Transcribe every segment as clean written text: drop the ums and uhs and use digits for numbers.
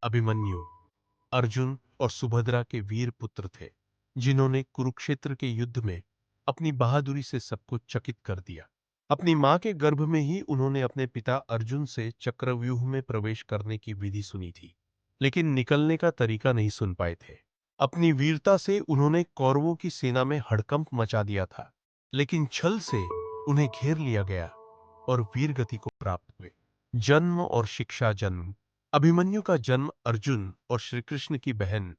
अभिमन्यु अर्जुन और सुभद्रा के वीर पुत्र थे, जिन्होंने कुरुक्षेत्र के युद्ध में अपनी बहादुरी से सबको चकित कर दिया। अपनी मां के गर्भ में ही उन्होंने अपने पिता अर्जुन से चक्रव्यूह में प्रवेश करने की विधि सुनी थी, लेकिन निकलने का तरीका नहीं सुन पाए थे। अपनी वीरता से उन्होंने कौरवों की सेना में हड़कंप मचा दिया था, लेकिन छल से उन्हें घेर लिया गया और वीर गति को प्राप्त हुए। जन्म और शिक्षा। जन्म। अभिमन्यु का जन्म अर्जुन और श्री कृष्ण की बहन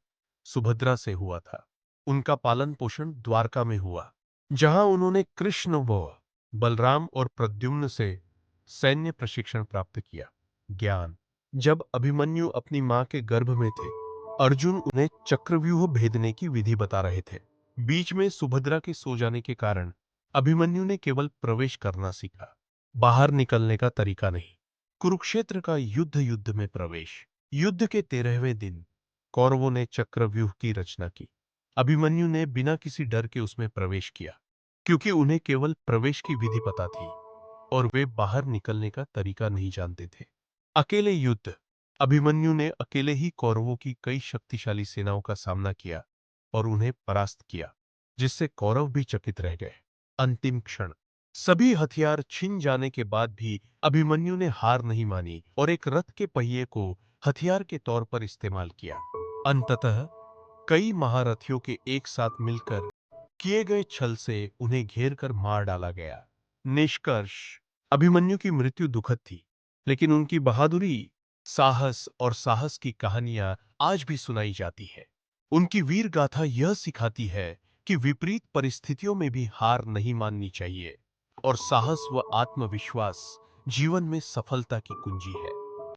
सुभद्रा से हुआ था। उनका पालन पोषण द्वारका में हुआ, जहां उन्होंने कृष्ण व बलराम और प्रद्युम्न से सैन्य प्रशिक्षण प्राप्त किया। ज्ञान। जब अभिमन्यु अपनी मां के गर्भ में थे, अर्जुन उन्हें चक्रव्यूह भेदने की विधि बता रहे थे। बीच में सुभद्रा के सो जाने के कारण अभिमन्यु ने केवल प्रवेश करना सीखा, बाहर निकलने का तरीका नहीं। कुरुक्षेत्र का युद्ध में प्रवेश। युद्ध के 13वें दिन कौरवों ने चक्रव्यूह की रचना की। अभिमन्यु ने बिना किसी डर के उसमें प्रवेश किया, क्योंकि उन्हें केवल प्रवेश की विधि पता थी और वे बाहर निकलने का तरीका नहीं जानते थे। अकेले युद्ध। अभिमन्यु ने अकेले ही कौरवों की कई शक्तिशाली सेनाओं का सामना किया और उन्हें परास्त किया, जिससे कौरव भी चकित रह गए। अंतिम क्षण। सभी हथियार छिन जाने के बाद भी अभिमन्यु ने हार नहीं मानी और एक रथ के पहिए को हथियार के तौर पर इस्तेमाल किया। अंततः कई महारथियों के एक साथ मिलकर किए गए छल से उन्हें घेर कर मार डाला गया। निष्कर्ष। अभिमन्यु की मृत्यु दुखद थी, लेकिन उनकी बहादुरी, साहस की कहानियां आज भी सुनाई जाती है। उनकी वीर गाथा यह सिखाती है कि विपरीत परिस्थितियों में भी हार नहीं माननी चाहिए और साहस व आत्मविश्वास जीवन में सफलता की कुंजी है।